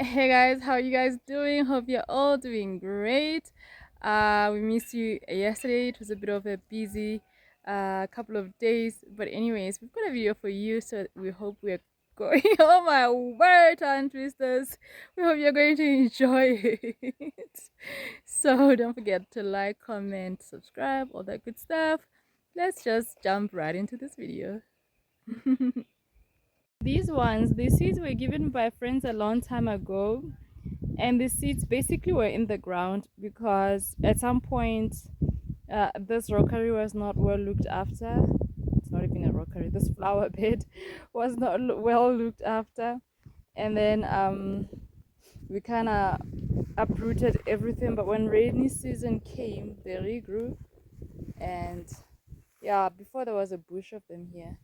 Hey guys, how are you guys doing? Hope you're all doing great. We missed you yesterday. It was a bit of a busy couple of days, but anyways, we've got a video for you, so we hope we're going. Oh my word, tongue twisters! We hope you're going to enjoy it. So don't forget to like, comment, subscribe, all that good stuff. Let's just jump right into this video. These seeds were given by friends a long time ago, and the seeds basically were in the ground because at some point this rockery was not well looked after. It's not even a rockery. This flower bed was not well looked after, and then we kind of uprooted everything. But when rainy season came, they regrew, and yeah, before there was a bush of them here.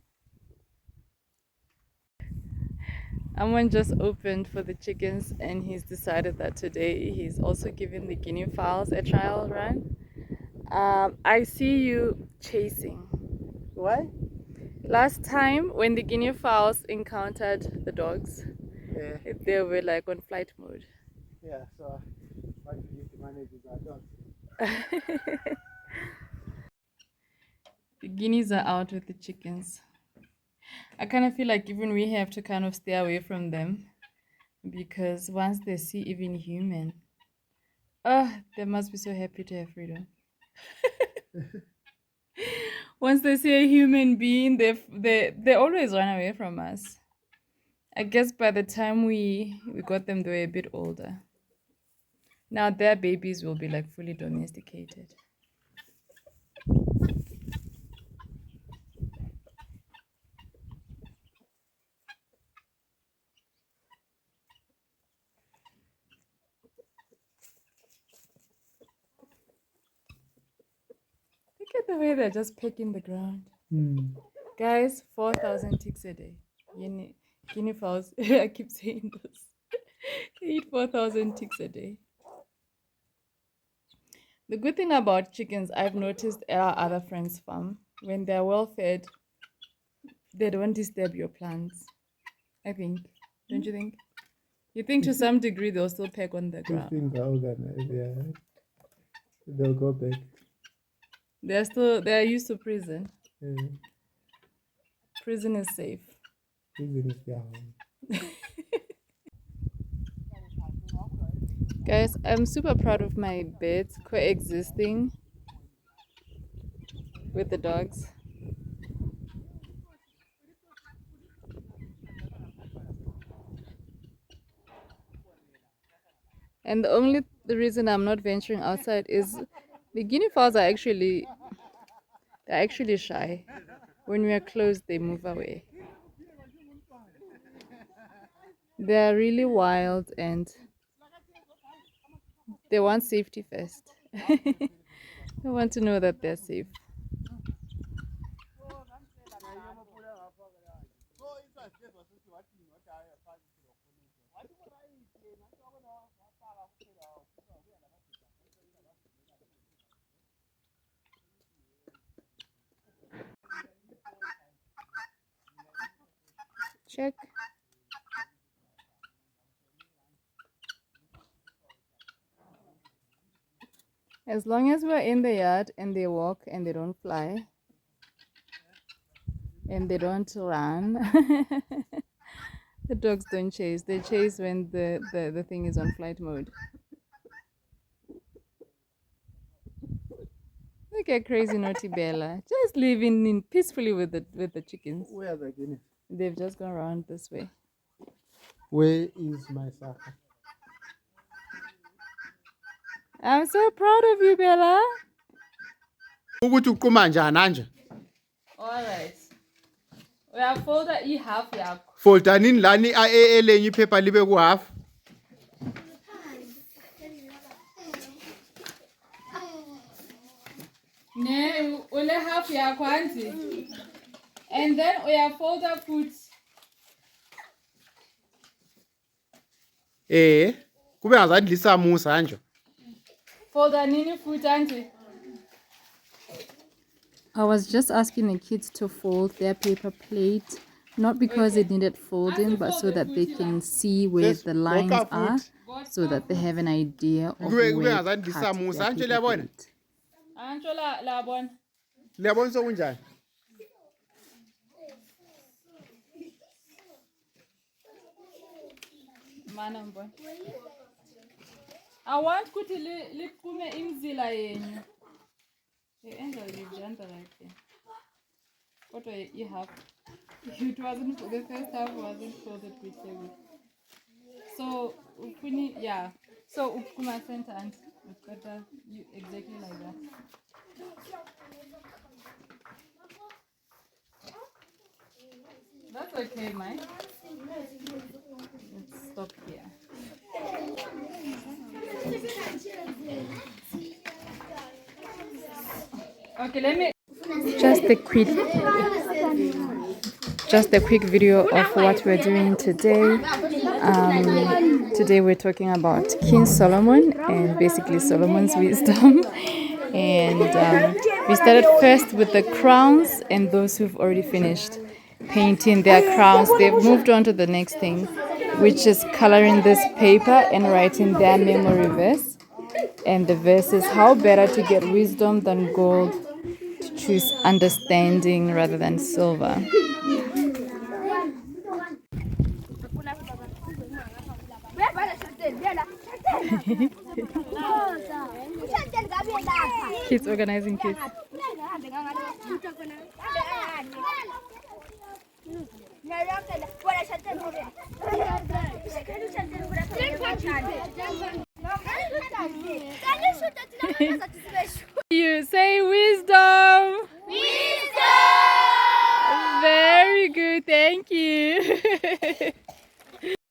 Amon just opened for the chickens, and he's decided that today he's also giving the guinea fowls a trial run. I see you chasing. What? Last time when the guinea fowls encountered the dogs, Yeah. they were like on flight mode. Yeah, so what we need to manage is our dogs. The guineas are out with the chickens. I kind of feel like even we have to kind of stay away from them because once they see even human, they must be so happy to have freedom. Once they see a human being, they always run away from us. I guess by the time we got them, they were a bit older. Now their babies will be like fully domesticated. Look at the way they're just pecking the ground. Guys, 4,000 ticks a day. Guinea fowls, I keep saying this. They eat 4,000 ticks a day. The good thing about chickens, I've noticed at our other friends' farm, when they're well fed, they don't disturb your plants. I think. Don't you think? You think to some degree they'll still peck on the These ground. things are organized, yeah. They'll go back. They're used to prison. Yeah. Prison is safe. Prison is their home. Guys, I'm super proud of my birds coexisting with the dogs. And the reason I'm not venturing outside is the guinea fowls are they're actually shy. When we are close, they move away. They're really wild and they want safety first. They want to know that they're safe. Check. As long as we're in the yard and they walk and they don't fly and they don't run, the dogs don't chase. They chase when the thing is on flight mode. Look at crazy naughty Bella. Just living in peacefully with the chickens. Where are the guineas? They've just gone around this way. Where is my sucker? I'm so proud of you, Bella. Ukuthi uqhuma njani anje? Alright. Uyafolda i-half yakho. Folda nini lani elenye iphepha libe ku-half? Ne, ule half yakho anzi. And then uyafolda futhi. Kube ngazathi lisamusa nje. Folda nini futhi anzi. I was just asking the kids to fold their paper plate Not because it needed folding, but so that they can see where the lines are, so that they have an idea of where to cut their paper plate. Liyabona sokunjani? I want to liqume imzila yenyu. Enza lijanda like what you have. It wasn't the first half wasn't folded quickly. So yeah. So ukuma center and ukata you exactly like that. That's okay, Mike. Let's stop here. Okay, let me just a quick video of what we're doing today. Today we're talking about King Solomon and basically Solomon's wisdom. And we started first with the crowns, and those who've already finished painting their crowns, they've moved on to the next thing, which is coloring this paper and writing their memory verse. And the verse is, how better to get wisdom than gold, to choose understanding rather than silver. Kids organizing kids.